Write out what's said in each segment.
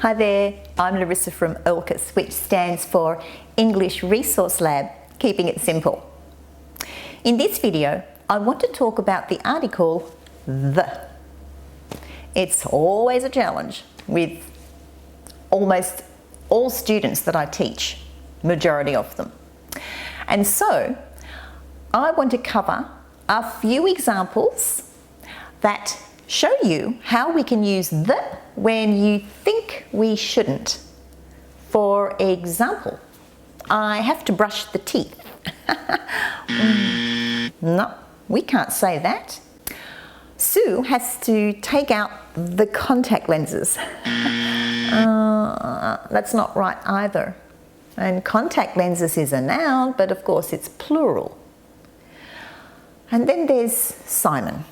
Hi there, I'm Larissa from ELCUS, which stands for English Resource Lab, keeping it simple. In this video, I want to talk about the article the. It's always a challenge with almost all students that I teach, majority of them. And so, I want to cover a few examples that show you how we can use the when you think we shouldn't. For example, I have to brush the teeth. No, we can't say that. Sue has to take out the contact lenses. That's not right either. And contact lenses is a noun, but of course it's plural. And then there's Simon.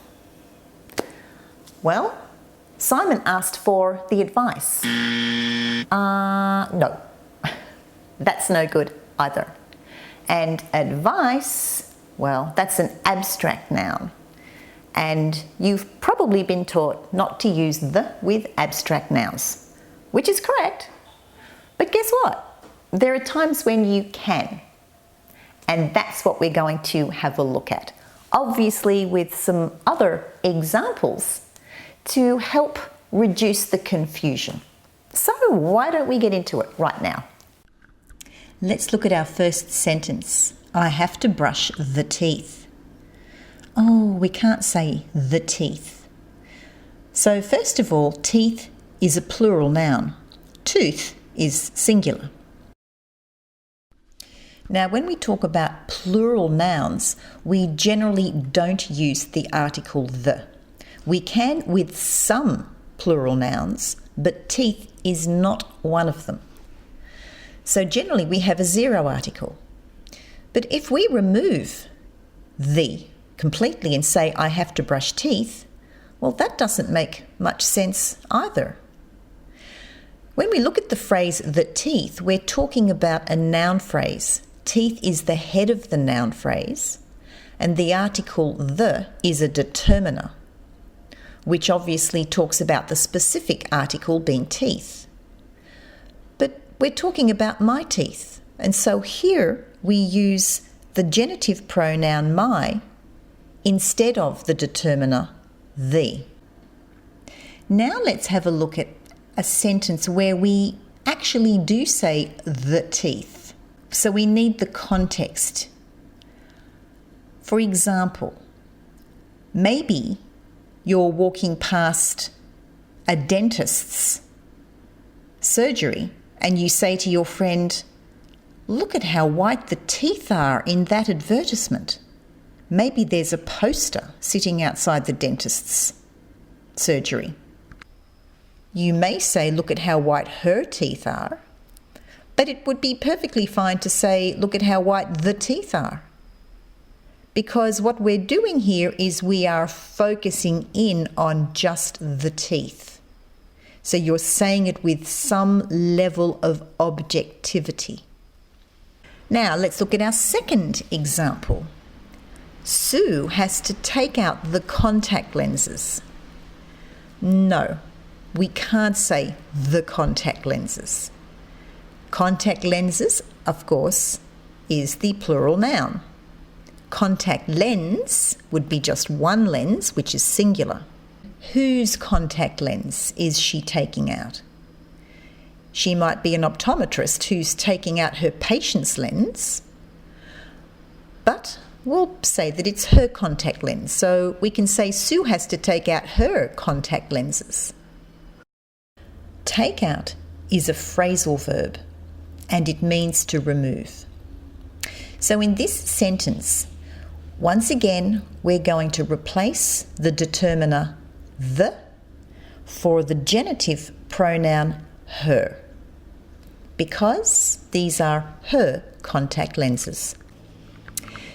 Well, Simon asked for the advice. No, that's no good either. And advice, well, that's an abstract noun. And you've probably been taught not to use the with abstract nouns, which is correct. But guess what? There are times when you can. And that's what we're going to have a look at. Obviously with some other examples to help reduce the confusion. So why don't we get into it right now? Let's look at our first sentence. I have to brush the teeth. Oh, we can't say the teeth. So first of all, teeth is a plural noun. Tooth is singular. Now, when we talk about plural nouns, we generally don't use the article the. We can with some plural nouns, but teeth is not one of them. So generally we have a zero article. But if we remove the completely and say I have to brush teeth, well, that doesn't make much sense either. When we look at the phrase the teeth, we're talking about a noun phrase. Teeth is the head of the noun phrase, and the article the is a determiner, which obviously talks about the specific article being teeth. But we're talking about my teeth, and so here we use the genitive pronoun my instead of the determiner the. Now let's have a look at a sentence where we actually do say the teeth. So we need the context. For example, maybe you're walking past a dentist's surgery and you say to your friend, look at how white the teeth are in that advertisement. Maybe there's a poster sitting outside the dentist's surgery. You may say, look at how white her teeth are, but it would be perfectly fine to say, look at how white the teeth are. Because what we're doing here is we are focusing in on just the teeth. So you're saying it with some level of objectivity. Now let's look at our second example. Sue has to take out the contact lenses. No, we can't say the contact lenses. Contact lenses, of course, is the plural noun. Contact lens would be just one lens, which is singular. Whose contact lens is she taking out? She might be an optometrist who's taking out her patient's lens, but we'll say that it's her contact lens. So we can say Sue has to take out her contact lenses. Take out is a phrasal verb, and it means to remove. So in this sentence, once again, we're going to replace the determiner the for the genitive pronoun her, because these are her contact lenses.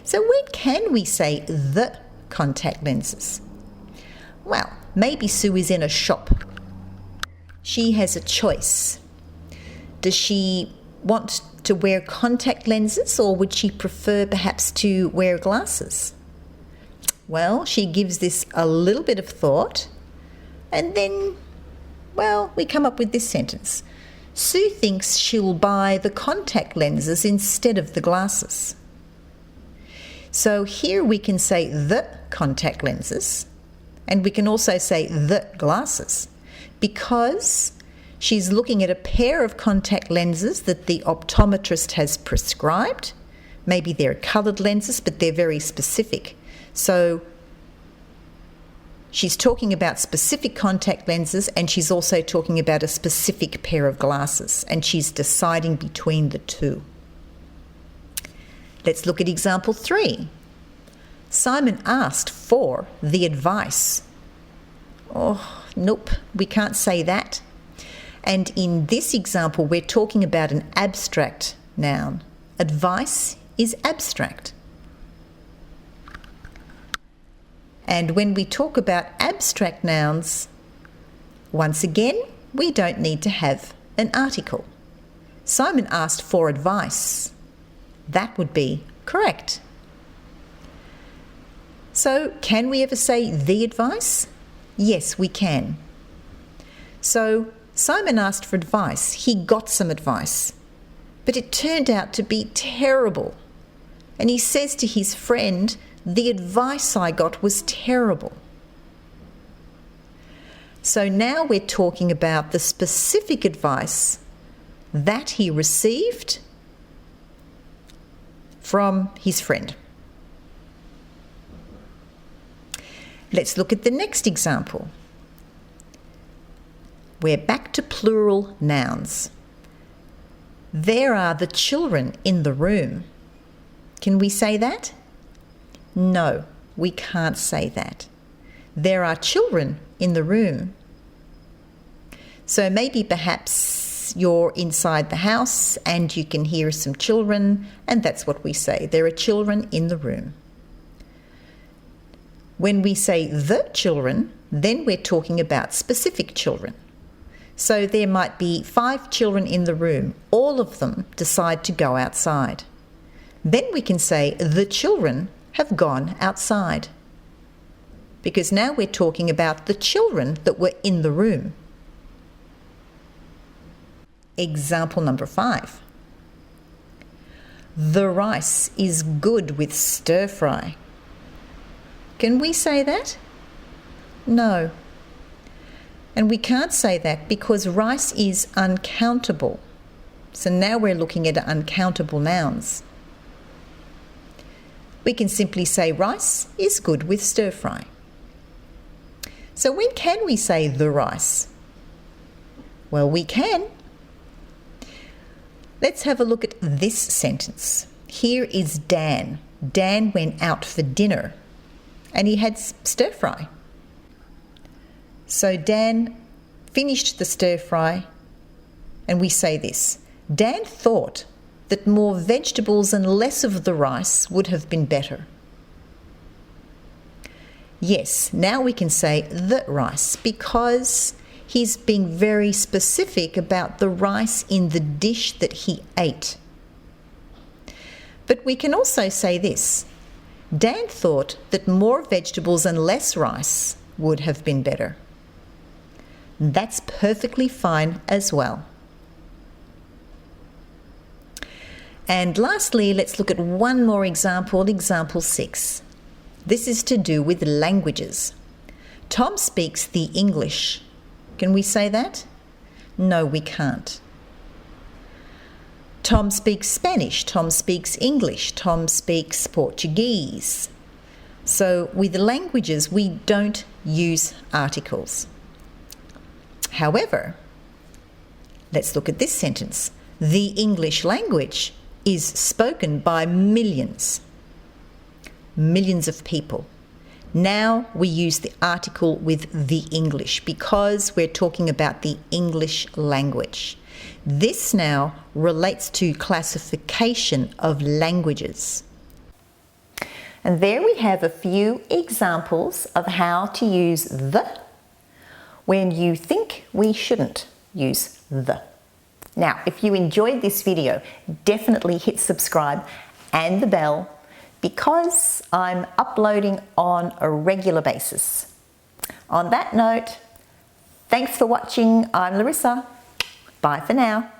So when can we say the contact lenses? Well, maybe Sue is in a shop. She has a choice. Does she want to wear contact lenses, or would she prefer perhaps to wear glasses? Well, she gives this a little bit of thought, and then Well, we come up with this sentence. Sue thinks she'll buy the contact lenses instead of the glasses. So here we can say the contact lenses, and we can also say the glasses, because she's looking at a pair of contact lenses that the optometrist has prescribed. Maybe they're coloured lenses, but they're very specific. So she's talking about specific contact lenses, and she's also talking about a specific pair of glasses, and she's deciding between the two. Let's look at example 3. Simon asked for the advice. Oh, nope, we can't say that. And in this example, we're talking about an abstract noun. Advice is abstract. And when we talk about abstract nouns, once again, we don't need to have an article. Simon asked for advice. That would be correct. So, can we ever say the advice? Yes, we can. So, Simon asked for advice. He got some advice, but it turned out to be terrible. And he says to his friend, "The advice I got was terrible." So now we're talking about the specific advice that he received from his friend. Let's look at the next example. We're back to plural nouns. There are the children in the room. Can we say that? No, we can't say that. There are children in the room. So maybe perhaps you're inside the house and you can hear some children, and that's what we say. There are children in the room. When we say the children, then we're talking about specific children. So there might be 5 children in the room. All of them decide to go outside. Then we can say the children have gone outside, because now we're talking about the children that were in the room. Example number 5. The rice is good with stir fry. Can we say that? No. And we can't say that because rice is uncountable. So now we're looking at uncountable nouns. We can simply say rice is good with stir fry. So when can we say the rice? Well, we can. Let's have a look at this sentence. Here is Dan. Dan went out for dinner and he had stir fry. So Dan finished the stir fry, and we say this. Dan thought that more vegetables and less of the rice would have been better. Yes, now we can say the rice because he's being very specific about the rice in the dish that he ate. But we can also say this. Dan thought that more vegetables and less rice would have been better. That's perfectly fine as well. And lastly, let's look at one more example, example 6. This is to do with languages. Tom speaks the English. Can we say that? No, we can't. Tom speaks Spanish. Tom speaks English. Tom speaks Portuguese. So with languages, we don't use articles. However, let's look at this sentence. The English language is spoken by millions of people. Now we use the article with the English because we're talking about the English language. This now relates to classification of languages. And there we have a few examples of how to use the when you think we shouldn't use the. Now, if you enjoyed this video, definitely hit subscribe and the bell because I'm uploading on a regular basis. On that note, thank Thanks for watching. I'm Larissa. Bye for now.